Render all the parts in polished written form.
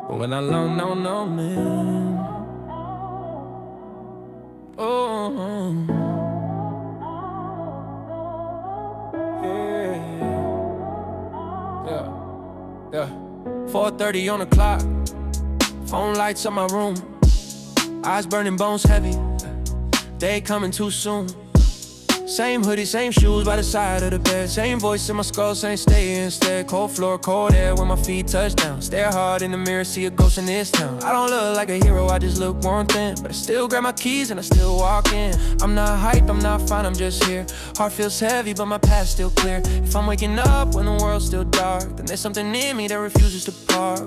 But when I learn, no, man. Oh, yeah. 4:30 on the clock. Phone lights up my room. Eyes burning, bones heavy. Day coming too soon. Same hoodie, same shoes by the side of the bed. Same voice in my skull saying stay instead. Cold floor, cold air when my feet touch down. Stare hard in the mirror, see a ghost in this town. I don't look like a hero, I just look worn thin. But I still grab my keys and I still walk in. I'm not hyped, I'm not fine, I'm just here. Heart feels heavy, but my path's still clear. If I'm waking up when the world's still dark, then there's something in me that refuses to part.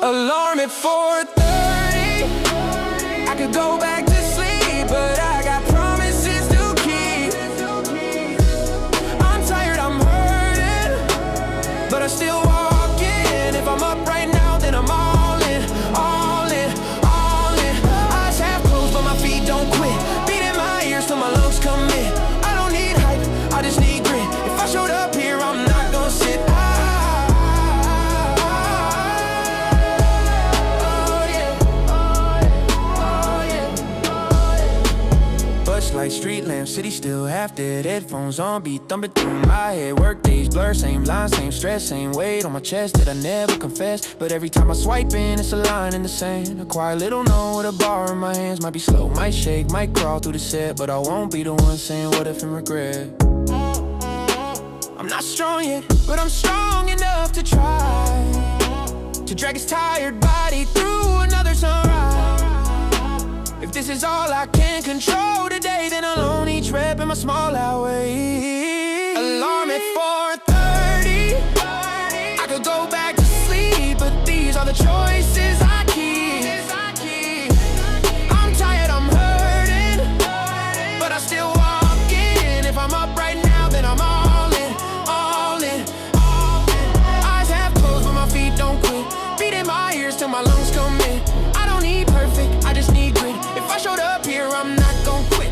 Alarm at 4:30. I could go back to sleep, but I got promises to keep. I'm tired, I'm hurting, but I still walk in. If I'm up right now, then I'm all in, all in, all in. Eyes half closed, but my feet don't quit. Beating my ears till my lungs commit. I don't need hype, I just need grit. If I showed up here, I'm not gonna sit. Like street lamps, city still half dead. Headphones on, beat thumping through my head. Work days blur, same line, same stress, same weight on my chest that I never confess. But every time I swipe in, it's a line in the sand. A quiet little note with a bar in my hands. Might be slow, might shake, might crawl through the set, but I won't be the one saying what if and regret. I'm not strong yet, but I'm strong enough to try to drag his tired body through another sunrise. If this is all I can control today, then I'll own each rep in my small way. Alarm at 4:30. I could go back to sleep, but these are the choices I keep. I'm tired, I'm hurting, but I still walk in. If I'm up right now, then I'm all in, all in, all in. Eyes half closed, but my feet don't quit. Beating my ears till my lungs commit. I don't need perfect, I just need grit. If I showed up here, I'm not gon' quit.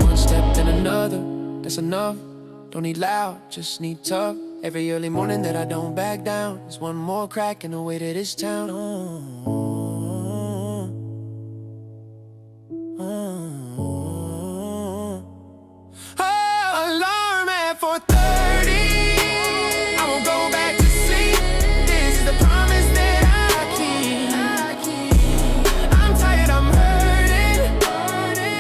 One step then another, that's enough. Don't need loud, just need tough. Every early morning that I don't back down, there's one more crack in the way to this town. Alarm at 4:30. I won't go back to sleep. This is the promise that I keep. I'm tired, I'm hurting,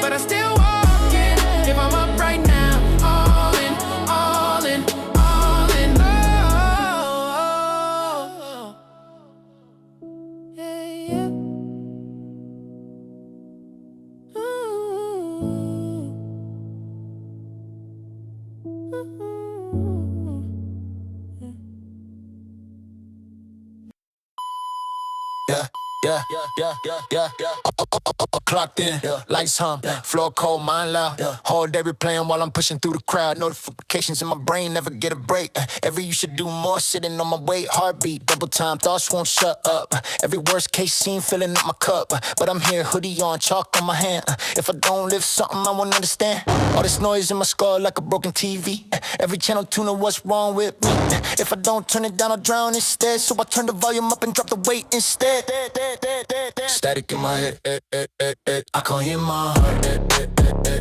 but I still walk in. If I'm up right now, all in, all in, all in. Oh, yeah, yeah. Yeah. Clocked in, lights hum, floor cold, mind loud. Whole day replaying while I'm pushing through the crowd. Notifications in my brain, never get a break. Every you should do more, sitting on my weight. Heartbeat, double time, thoughts won't shut up. Every worst case scene filling up my cup. But I'm here, hoodie on, chalk on my hand. If I don't live something, I won't understand. All this noise in my skull like a broken TV. Every channel tuner, what's wrong with me? If I don't turn it down, I'll drown instead. So I turn the volume up and drop the weight instead. Static in my head, I can't hear my heart,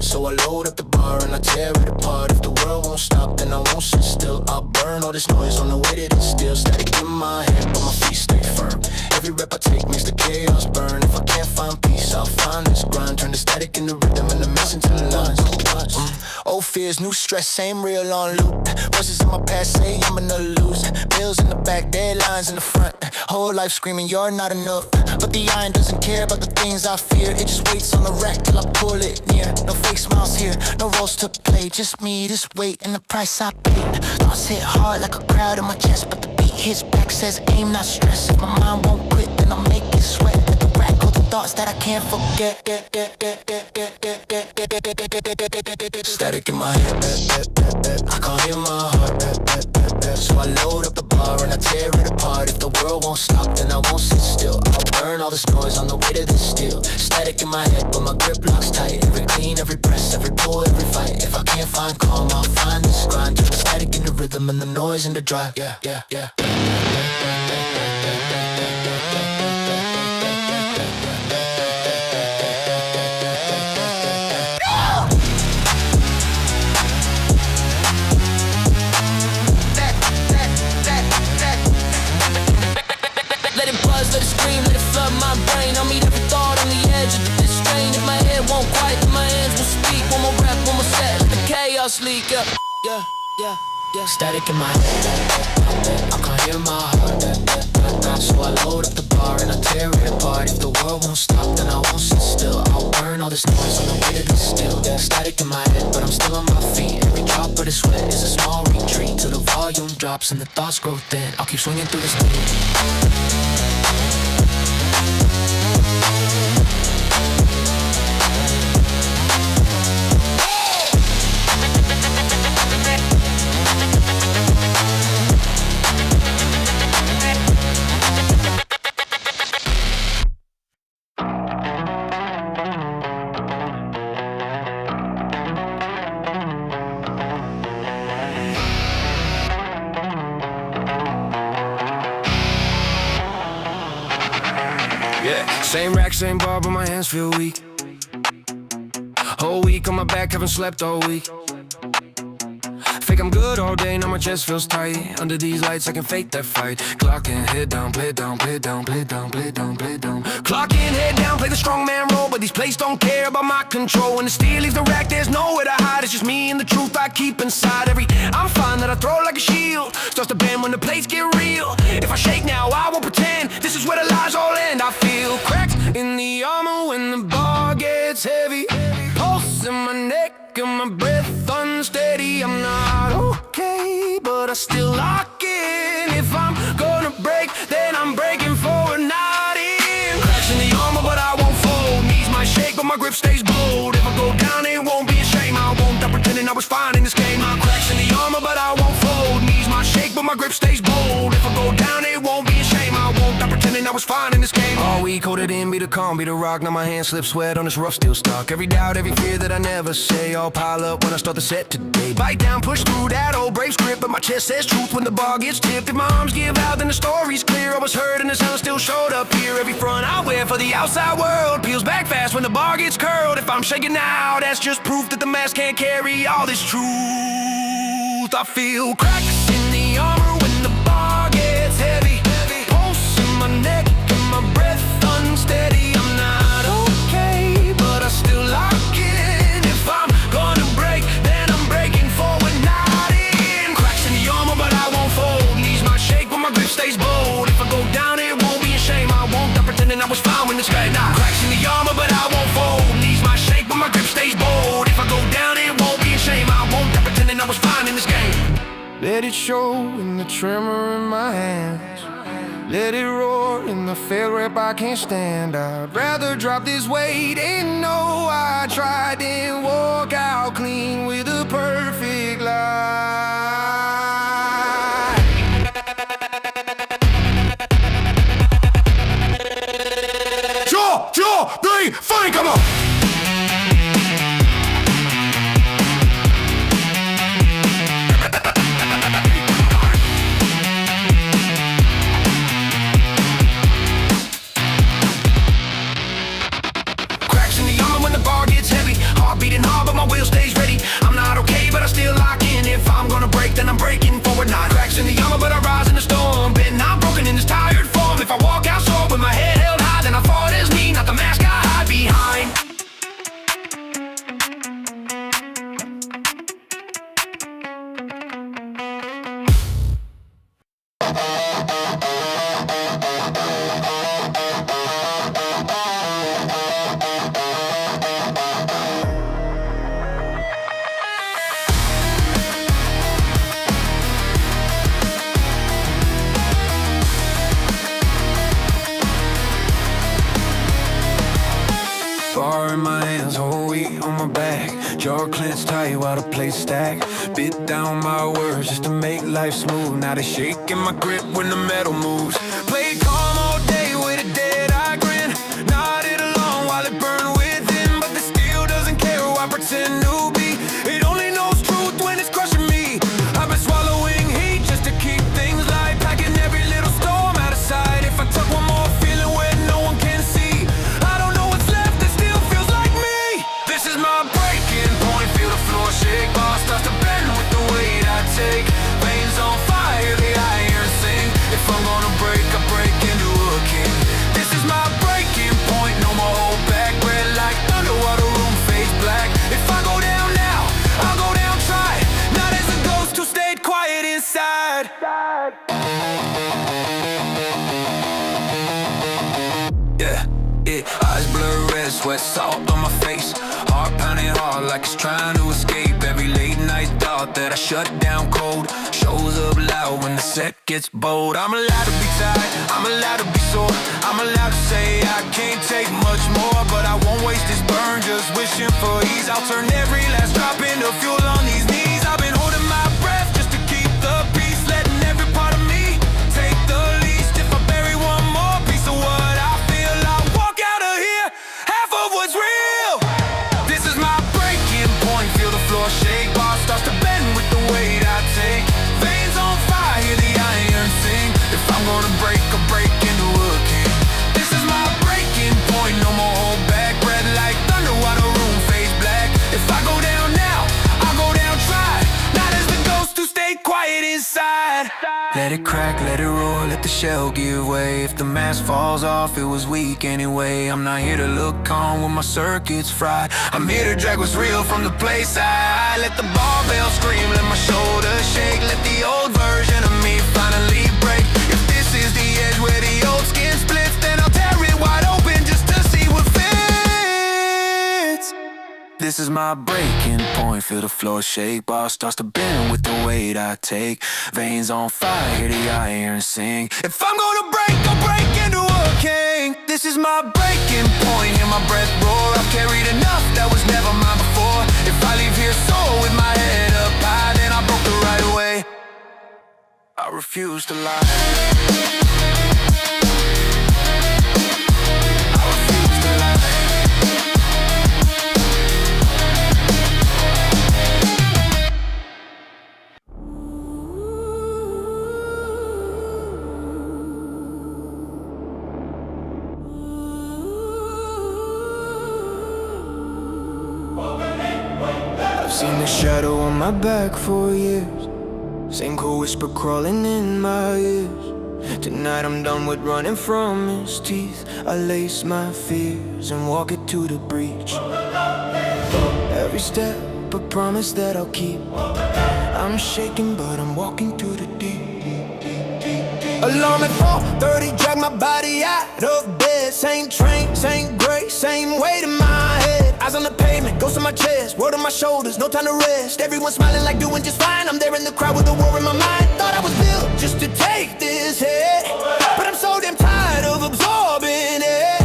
So I load up the bar and I tear it apart. If the world won't stop, then I won't sit still. I'll burn all this noise on the way that it's still. Static in my head, but my feet stay firm. Every rep I take makes the chaos burn. If I can't find peace, I'll find this grind. Turn the static into rhythm and the mess into the lines. Old fears, new stress, same real on loop. Voices in my past say I'm gonna lose. Bills in the back, deadlines in the front. Whole life screaming you're not enough. But the iron doesn't care about the things I fear. It just waits on the rack till I pull it near. No fake smiles here, no roles to play. Just me, this weight, and the price I paid. Thoughts hit hard like a crowd in my chest, but the beat hits back, says aim, not stress. If my mind won't quit, then I'll make it sweat. Let the rack hold the thoughts that I can't forget. Static in my head, I can't hear my heart. So I load up the bar and I tear it apart. If the world won't stop, then I won't sit still. I'll burn all this noise on the way to this steel. Static in my head, but my grip locks tight. Every clean, every press, every pull, every fight. If I can't find calm, I'll find this grind. Turn the static into rhythm and the noise into drive. Yeah. Let it scream, let it flood my brain. I'll meet every thought on the edge of this strain. If my head won't quiet, then my hands will speak. One more rap, one more set, let the chaos leak. Yeah. Static in my head, I can't hear my heart. So I load up the bar and I tear it apart. If the world won't stop, then I won't sit still. I'll burn all this noise on the way to this still. Static in my head, but I'm still on my feet. Every drop of the sweat is a small retreat. Till the volume drops and the thoughts grow thin. I'll keep swinging through this beat. Same rack, same bar, but my hands feel weak. Whole week on my back, haven't slept all week. Fake I'm good all day, now my chest feels tight. Under these lights, I can fake that fight. Clocking, head down, play it down, play it down, play it down, play it down, play it down. Clocking, head down, play the strong man role. But these plays don't care about my control. When the steel leaves the rack, there's nowhere to hide. It's just me and the truth I keep inside. I'm fine that I throw like a shield. Starts to bend when the plays get real. If I shake now, I won't pretend. This is where the lies all end. I feel cracks in the armor when the bar gets heavy. Pulse in my neck and my breath unsteady. I'm not okay, but I still lock in. If I'm gonna break, then I'm breaking forward, not in. Cracks in the armor, but I won't fold. Knees might shake, but my grip stays bold. If I go down, it won't be a shame. I won't stop pretending I was fine in this game. My cracks in the armor, but I won't fold. Knees might shake, but my grip stays bold. If I go down, it won't be a shame. I won't stop pretending I was fine in this game. All week, hold it in, be the calm, be the rock. Now my hands slip, sweat on this rough steel stock. Every doubt, every fear that I never say, all pile up when I start the set today. Bite down, push through that old brave script, but my chest says truth when the bar gets tipped. If my arms give out, then the story's clear. I was hurt and the sun still showed up here. Every front I wear for the outside world peels back fast when the bar gets curled. If I'm shaking now, that's just proof that the mask can't carry all this truth. I feel cracks in the armor when the bar gets heavy. Pulse in my neck and my breath unsteady. I'm not okay, but I still lock in. If I'm gonna break, then I'm breaking forward, not in. Cracks in the armor, but I won't fold. Knees might shake, but my grip stays bold. If I go down, it won't be a shame. I won't stop pretending I was fine when this guy. Nah, cracks in the armor, but I won't fold. Knees might shake, but my grip stays bold. If I go down, it won't be a shame. I won't stop pretending I was fine in this game. Let it show in the tremor in my hands. Let it roar in the fail rep I can't stand. I'd rather drop this weight and know I tried and walk out clean with a perfect life. Sure, they fine, come on. Beating hard, but my will stays ready. I'm not okay, but I still lock in. If I'm gonna break, then I'm breaking forward. Not cracks in the armor, but I rise in the storm. Been not broken in this tired form. If I walk out sore with my head held high, then I fall as me, not the mask I hide behind. weight on my back. Jaw clenched tight while the plates stack. Bit down my words just to make life smooth. Now they shaking my grip when the metal moves. Play calm all day with a dead eye grin. Nodded along while it burned within. But the steel doesn't care who I pretend to be. It only knows truth when it's crushing me. I've been swallowing heat just to keep things light. Packing every little storm out of sight. If I took one more feeling where no one can see, I don't know what's left that still feels like me. This is my breaking point. Feel the floor shake. Bar starts to bend with the weight I take. Veins on fire, the iron sing. If I'm gonna break, I break into a king. This is my breaking point. No more hold back. Red like thunder while the room fades black. If I go down now, I'll go down try. Not as a ghost who stayed quiet inside. Eyes blur red, sweat salt on my face. Heart pounding hard like it's trying to escape. Every late night thought that I shut down cold shows up loud when the set gets bold. I'm allowed to be tired, I'm allowed to be sore. I'm allowed to say I can't take much more. But I won't waste this burn just wishing for ease. I'll turn every last drop into fuel on these knees. I've been holding my breath just to keep the peace. Letting every part of me take the least. If I bury one more piece of what I feel, I'll walk out of here half of what's real. This is my breaking point. Feel the floor shake. Bar starts to bend with the weight I take. Veins on fire, the iron sing. If I'm gonna break, I'll break into a king. This is my breaking point. No more hold back. Red like thunder while the room fades black. If I go down now, I'll go down try. Not as the ghost who stayed quiet inside. Let it crack, let it roar, let the shell give way. If the mask falls off, it was weak anyway. I'm not here to look calm when my circuits fried. I'm here to drag what's real from the place I let the barbell scream, let my shoulders shake. Let the old version of me finally break. If this is the edge where the old skin splits, then I'll tear it wide open just to see what fits. This is my breaking point. Feel the floor shake. Bar starts to bend with the weight I take. Veins on fire, the iron sing. If I'm gonna break, I'll break into a king. This is my breaking point. Hear my breath roar. I've carried enough that was never mine before. If I leave here sore with my head up high, then I broke the right way. I refuse to lie. I've seen the shadow on my back for years. Same cold whisper crawling in my ears. Tonight I'm done with running from his teeth. I lace my fears and walk it to the breach. Every step a promise that I'll keep. I'm shaking but I'm walking to the deep. Alarm at 4:30, drag my body out of bed. Same train, same grace, same weight in my head. Eyes on the pavement, ghost in my chest, world on my shoulders, no time to rest. Everyone smiling like doing just fine. I'm there in the crowd with the war in my mind. Thought I was built just to take this hit, but I'm so damn tired of absorbing it.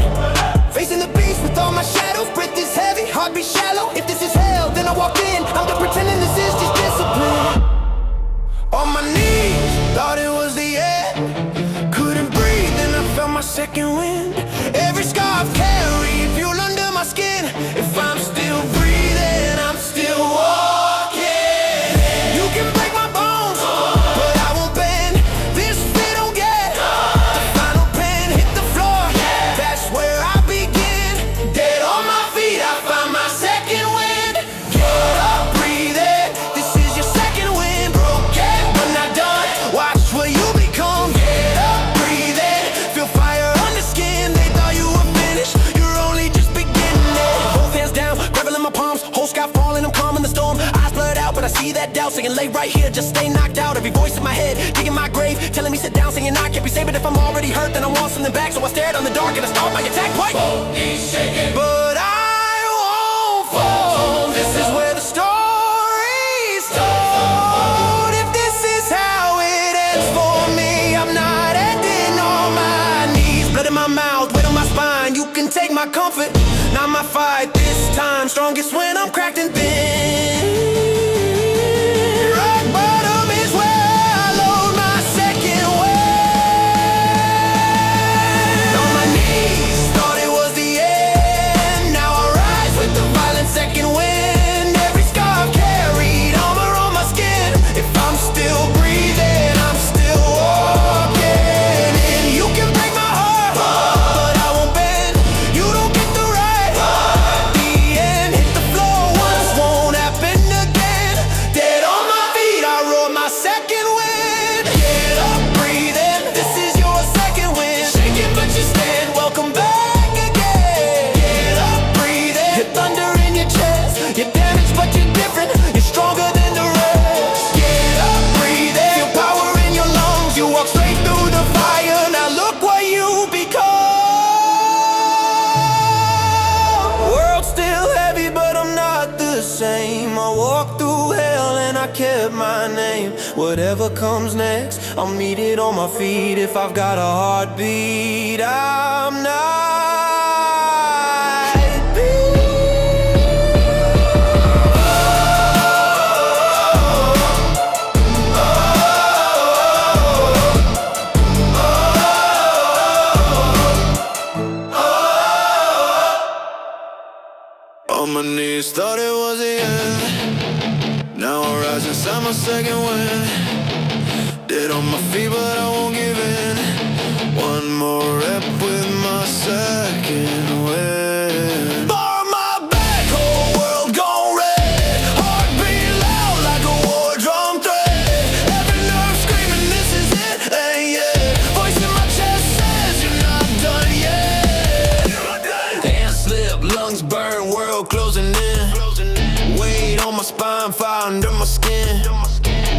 Facing the beast with all my shadows, breath is heavy, heart beat shallow. If this is hell, then I walk in. I'm done pretending this is just discipline. On my knees, thought it was the end. Couldn't breathe, then I felt my second wind. Every scar I've carried, fuel under my skin. If I'm still breathing, I'm still walking. You can break my bones, but I won't bend. This fit don't get. The final pen hit the floor, that's where I begin. Dead on my feet, I find my second wind. Get up, breathe it. This is your second wind. Broken, but not done. Watch what you become. Get up, breathe it. Feel fire on the skin. They thought you were finished. You're only just beginning it. Both hands down, gravel in my palms. Whole sky falling, I'm calm in the storm. Eyes blurred out, but I see that doubt. Saying lay right here, just stay knocked out. Every voice in my head, digging my grave, telling me sit down, saying I can't be saved. But if I'm already hurt, then I want something back. So I stared on the dark and I start my attack. Wait, but I won't fall. This is where the story's told. If this is how it ends for me, I'm not ending on my knees. Blood in my mouth, weight on my spine. You can take my comfort, Not my fight this time, strongest when I'm cracked and thin. Rock bottom is where I load my second wind. On my knees, thought it was the end. Now I rise with the violent second wind. Every scar I've carried, armor on my skin. If I'm still breathing, I'm still walking. And you can break my heart, but I won't bend. You don't get the right. The end, hit the floor once, won't happen again. Dead on my feet, I roar my second wind. Get up, breathe in, this is your second wind. Shaking but you stand, welcome back again. Get up, breathe in, your thunder in your chest. You're damaged but you're different, you're stronger than the rest. Get up, breathe in, feel power in your lungs. You walk straight through the fire, now look what you become. World's still heavy but I'm not the same. I walked through hell and I kept my name. Whatever comes next, I'll meet it on my feet. If I've got a heartbeat, I'm not beat. On my knees, thought it was the end. Now I rise inside my second wind. Dead on my feet, but I won't give in. One more rep with my second wind. Bar my back, whole world gone red. Heartbeat loud like a war drum thread. Every nerve screaming, this is it, ain't yet. Voice in my chest says you're not done yet. Hands slip, lungs burn, world closing in. Weight on my spine, fire under my skin.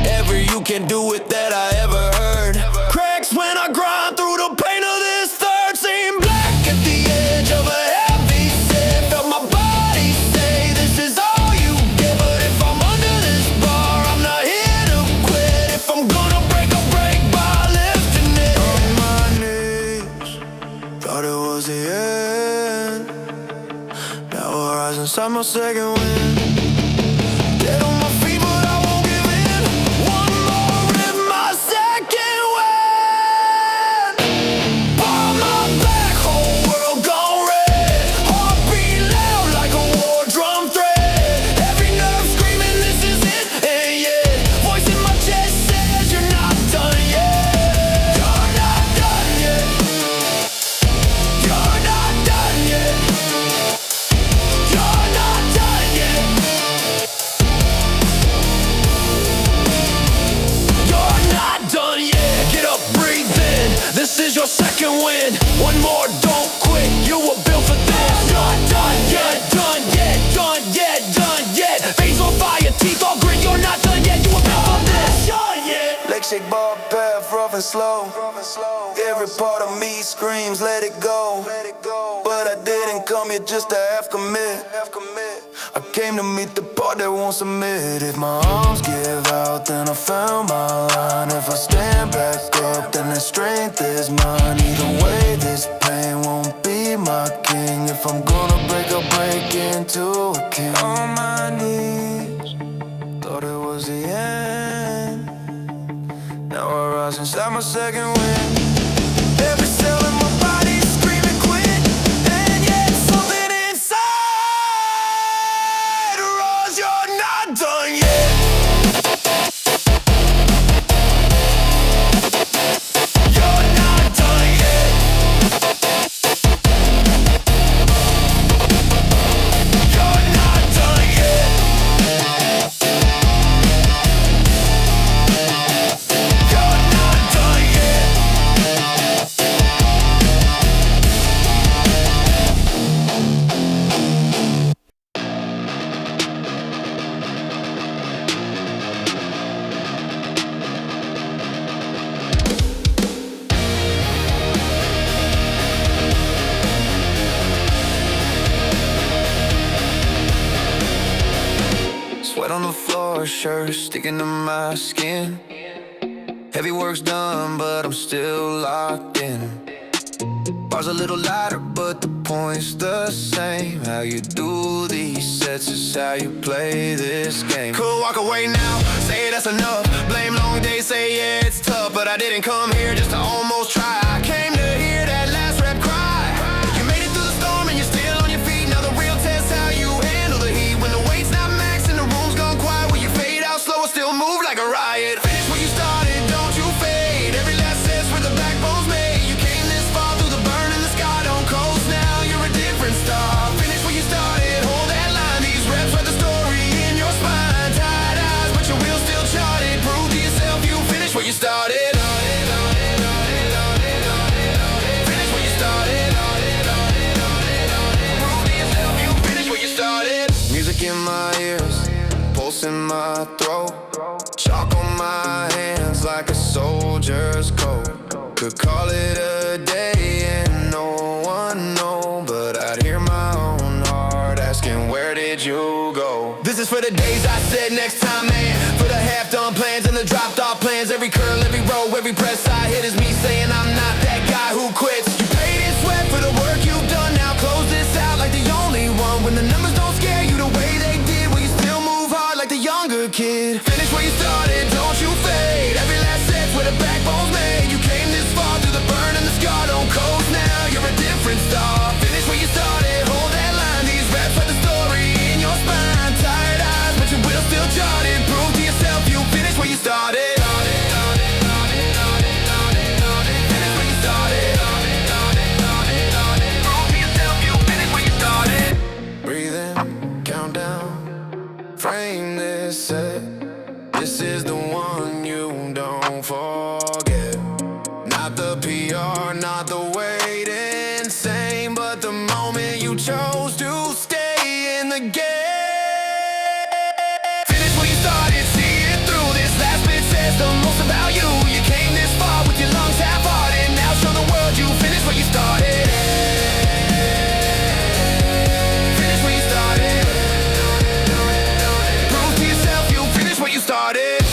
Ever you can do it that I ever heard. Cracks when I grind through the pain of this third. Seem black at the edge of a heavy set. Felt my body say this is all you get. But if I'm under this bar, I'm not here to quit. If I'm gonna break, I'll break by lifting it. On my knees, thought it was the end. Now I rise inside my second wind. Dead on my feet, but I won't give in. One more rip, my second wind. Bar my back, whole world gone red. Heartbeat loud like a war drum thread. Every nerve screaming, this is it, ain't yet. Voice in my chest says you're not done yet. You're not done yet. You're not done yet. You're not done yet. You're not done yet. Get up, breathe in. This is your second wind. One more, don't quit. You were built for this. Not done yet, done yet, done yet, done yet. Face on fire, teeth all grit. You're not done yet. You were built for this. Done yet. Leg shake, bar path, rough and slow. Every part of me screams, let it go. But I didn't come here just to half commit. I came to meet the part that won't submit. If my arms give out, then I found my line. If I stand back up, then the strength is mine. Either way, this pain won't be my king. If I'm gonna break, I'll break into a king. On my knees, thought it was the end. Now I rise inside my second wind. Every cell in my body screaming quit. And yet something inside roars, you're not done yet. You're not done yet. You're not done yet. You're not done yet. Sweat on the floor, shirt sticking to my skin. Heavy work's done, but I'm still locked in. Bars a little lighter, but the point's the same. How you do these sets is how you play this game. Could walk away now, say that's enough. Blame long days, say yeah, it's tough. But I didn't come here just to almost try. I came to hear that last rep cry. You made it through the storm and you're still on your feet. Now the real test how you handle the heat. When the weight's not max and the room's gone quiet, will you fade out slow or still move like a riot? Finish where you started, don't you fade. Every last set's where the backbone's made. You came this far through the burn and the sky don't coast. Now you're a different star. Finish where you started, hold that line. These reps write the story in your spine. Tired eyes, but your wheel's still charted. Prove to yourself you finish where you started. Finish where you started. Prove to yourself you finish where you started. Music in my ears, pulse in my throat. Chalk on my hands like a soldier's coat. Could call it a day and no one know, but I'd hear my own heart asking, where did you go? This is for the days I said next time, man. For the half-done plans and the dropped-off plans. Every curl, every row, every press I hit is me saying I'm not that guy who quits. You paid in sweat for the work you've done. Now close this out like the only one. When the numbers don't scare you the way they did, will you still move hard like the younger kid? Finish where you started, don't you fade. Every last set's where the backbone's made. You came this far through the burn and the scar don't coast. Now you're a different star. Finish where you started, hold that line. These reps write the story in your spine. Tired eyes, but your will still charted. Prove to yourself you finish where you started. Finish where you started. Prove to yourself you finish where you started. Breathe in, count down, frame this set. This is the one you don't forget. Not the PR, not the wait insane, but the moment you chose to stay in the game. Finish where you started, see it through. This last bit says the most about you. You came this far with your lungs half-hearted. Now show the world you finished where you started. Finish where you started. Prove to yourself you finished where you started.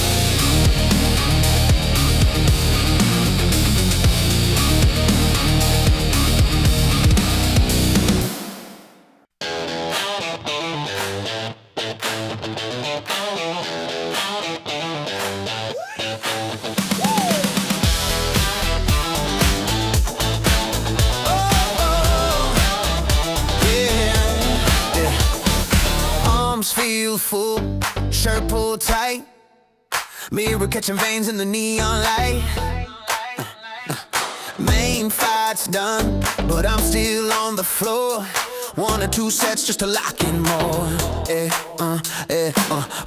Feel full, shirt pulled tight, mirror catching veins in the neon light. Main fight's done, but I'm still on the floor. 1 or 2 sets just to lock in more.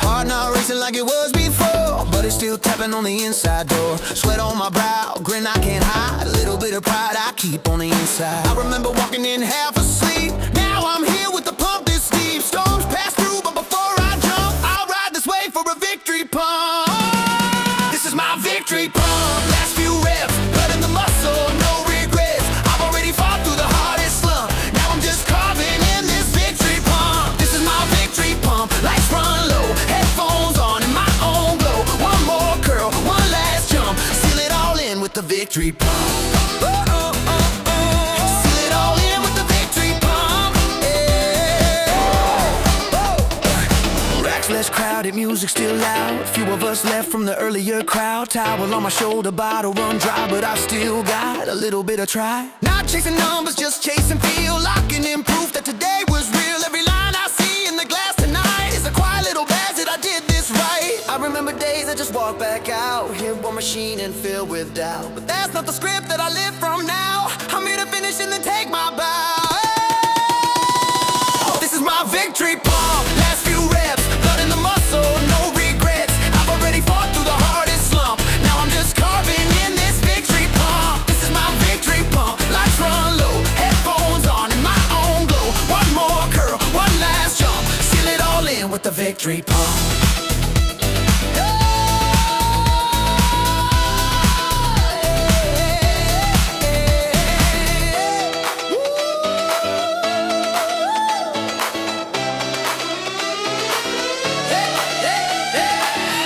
Heart not racing like it was before, but it's still tapping on the inside door. Sweat on my brow, grin I can't hide. A little bit of pride I keep on the inside. I remember walking in half asleep. Now I'm here with the pump this deep. Storms pass through, but before I jump, I'll ride this wave for a victory pump. This is my victory pump. Last few reps, blood in the muscle, no regrets. I've already fought through the hardest slump. Now I'm just carving in this victory pump. This is my victory pump. Lights run low, headphones on in my own glow. One more curl, one last jump. Seal it all in with the victory pump. Seal it all in with the victory pump. Racks less crowded, music still loud. Few of us left from the earlier crowd. Towel on my shoulder, bottle run dry, but I still got a little bit of try. Not chasing numbers, just chasing feel. Locking in proof that today was real. Every line I see in the glass tonight is a quiet little badge that I did this right. I remember days I just walked back out, hear one machine and filled with doubt. But that's not the script that I live from now. I'm here to finish and then take my bow. This is my victory pump. Last few reps, blood in the muscle, no regrets. I've already fought through the hardest slump. Now I'm just carving in this victory pump. This is my victory pump. Lights run low, headphones on in my own glow. One more curl, one last jump. Seal it all in with the victory pump.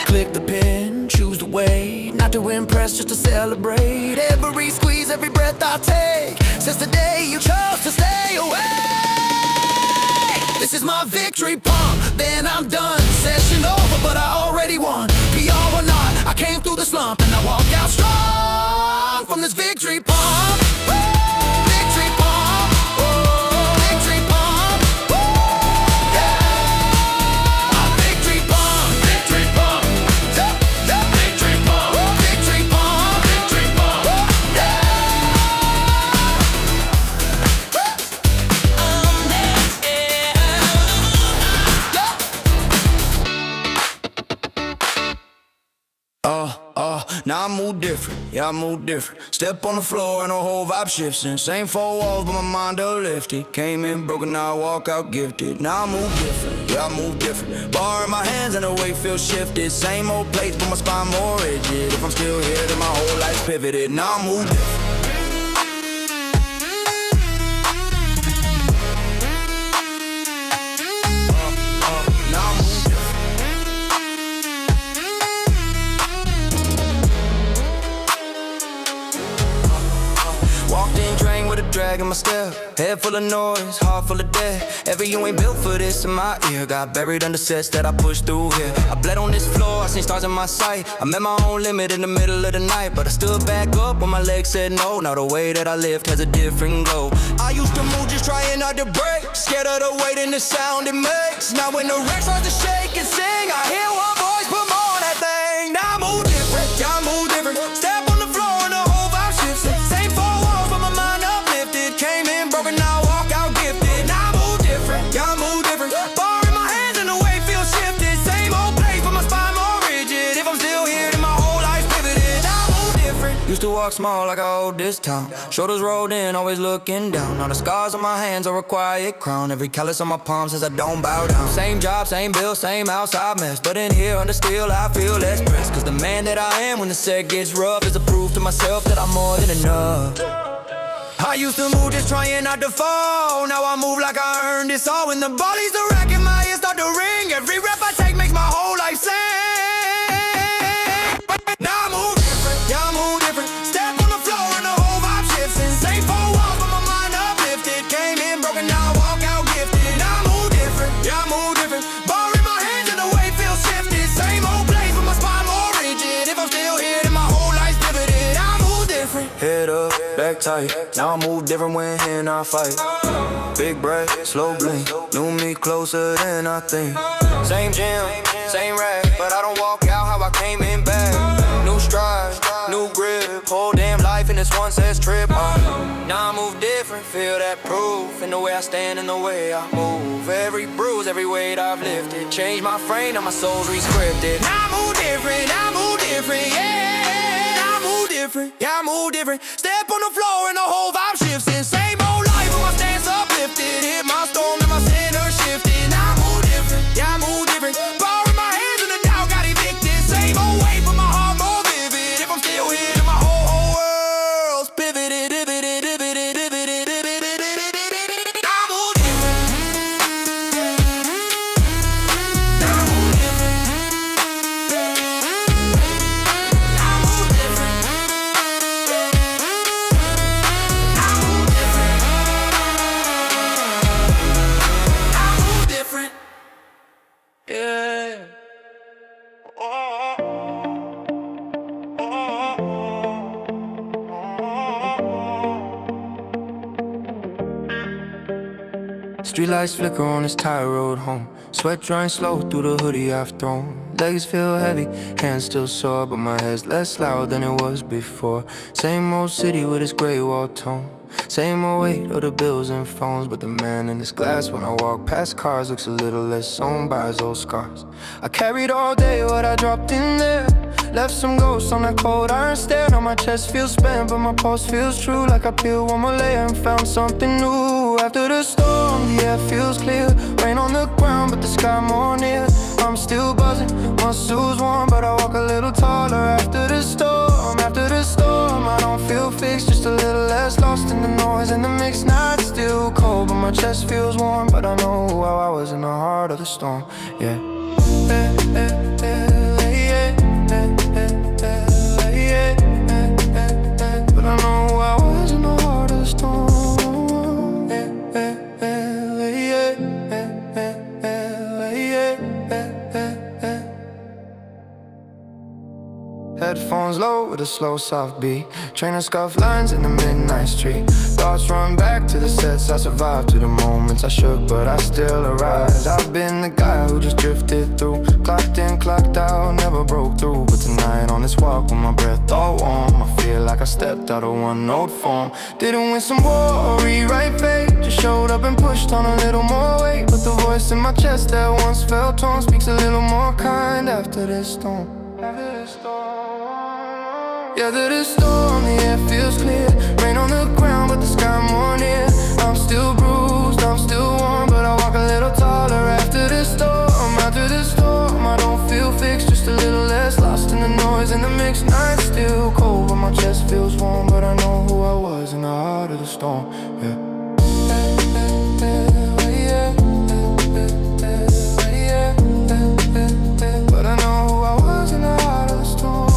Click the pen, choose the way. Not Not to impress, just to celebrate. Every squeeze, every breath I take, since the day you chose to stay away. This is my victory pump, then I'm done. Session over, but I already won. PR or not, I came through the slump, and I walked out strong from this victory pump. Victory pump, victory pump, yeah. Victory pump, victory pump, victory pump, victory pump, victory pump, yeah. Now I move different, yeah I move different. Step on the floor and the whole vibe shifting. Same four walls but my mind uplifted. Came in broken, now I walk out gifted. Now I move different, yeah I move different. Bar in my hands and the weight feels shifted. Same old place but my spine more rigid. If I'm still here then my whole life's pivoted. Now I move different. Drag in my step, head full of noise, heart full of death. Every you ain't built for this in my ear. Got buried under sets that I pushed through here. I bled on this floor, I seen stars in my sight. I met my own limit in the middle of the night, but I stood back up when my legs said no. Now the way that I lived has a different glow. I used to move just trying not to break, scared of the weight and the sound it makes. Now when the wreck starts to shake and sing, I hear one voice put more on that thing. Now I move different, yeah I move different. Step on the floor and the whole vibe shifts. Same four walls but my mind uplifted. Came in broken, now I walk out gifted. Now I move different, yeah I move different. Bar in my hands and the weight feels shifted. Same old place but my spine more rigid. If I'm still here then my whole life's pivoted. Now I move different. Used to walk small like I owe this town. Shoulders rolled in, always looking down. Now the scars on my hands are a quiet crown. Every callus on my palm says I don't bow down. Same job, same bill, same outside mess, but in here under steel I feel less pressed. Cause the man that I am when the set gets rough is a proof to myself that I'm more than enough. I used to move just trying not to fall. Now I move like I earned this all. When the body's a rack and my ears start to ring, every rep I take makes my whole life sing. Now I move different, yeah I move different. Step on the floor and the whole vibe shifts. Same four walls but my mind uplifted. Came in broken, now I walk out gifted. Now I move different, yeah I move different. Bar in my hands and the weight feels shifted. Same old place but my spine more rigid. If I'm still here then my whole life's pivoted. I move different. Head up, back tight. Now I move different when here and I fight. Big breath, slow blink. Knew me closer than I think. Same gym, same rack, but I don't walk out how I came in back. New stride, new grip. Whole damn life in this one says trip. Now I move different, feel that proof in the way I stand and the way I move. Every bruise, every weight I've lifted. Changed my frame, now my soul's rescripted. Now I move different, I move different, yeah. Different, yeah I move different. Step on the floor and the whole vibe shifts. Same old life but my stance uplifted. Hit my storm and my center shifted. Now I move different, yeah I move different. Bar in my hands and the doubt got evicted. Same old way but my heart more vivid. If I'm still here then my whole world's pivoted. Now I move different. Now I move different. Now I move different. Yeah. Streetlights flicker on this tired road home. Sweat drying slow through the hoodie I've thrown. Legs feel heavy, hands still sore, but my head's less loud than it was before. Same old city with its grey wall tone. Same old weight of the bills and phones, but the man in this glass when I walk past cars looks a little less owned by his old scars. I carried all day what I dropped in there. Left some ghosts on that cold iron stair. Now my chest feels spent, but my pulse feels true. Like I peeled one more layer and found something new. After the storm, the air feels clear. Rain on the ground, but the sky more near. I'm still buzzing, muscles warm, but I walk a little taller. After the storm, I don't feel fixed, just a little less lost in the noise and the mix. Night still cold, but my chest feels warm. But I know how I was in the heart of the storm, yeah. road with a slow, soft beat. Trainer scuff lines in the midnight street. Thoughts run back to the sets I survived, to the moments I shook, but I still arise. I've been the guy who just drifted through. Clocked in, clocked out, never broke through. But tonight on this walk with my breath all warm, I feel like I stepped out of one note form. Didn't win some war or rewrite fate, just showed up and pushed on a little more weight. But the voice in my chest that once felt torn speaks a little more kind after this storm. Yeah, after this storm, the air feels clear. Rain on the ground, but the sky more near. I'm still bruised, I'm still warm, but I walk a little taller after this storm. After this storm, I don't feel fixed, just a little less lost in the noise in the mix. Night's still cold, but my chest feels warm. But I know who I was in the heart of the storm. Yeah. But I know who I was in the heart of the storm.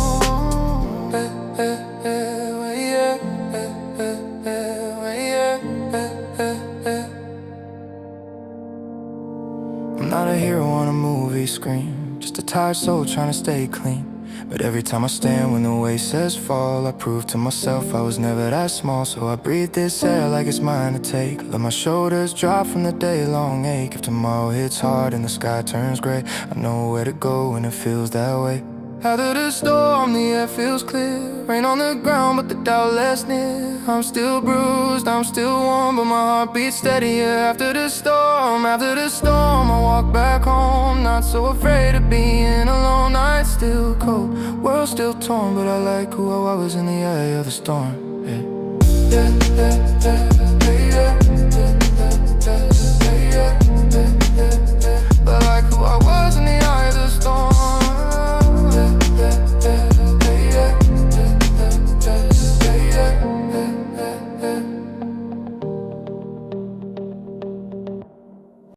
I'm not a hero on a movie screen, just a tired soul trying to stay clean. But every time I stand when the wave says fall, I prove to myself I was never that small. So I breathe this air like it's mine to take. Let my shoulders drop from the day-long ache. If tomorrow hits hard and the sky turns gray, I know where to go when it feels that way. After the storm, the air feels clear. Rain on the ground, but the doubt less near. I'm still bruised, I'm still warm, but my heart beats steadier. After the storm, I walk back home. Not so afraid of being alone. Night's still cold, world still torn, but I like who I was in the eye of the storm. Yeah.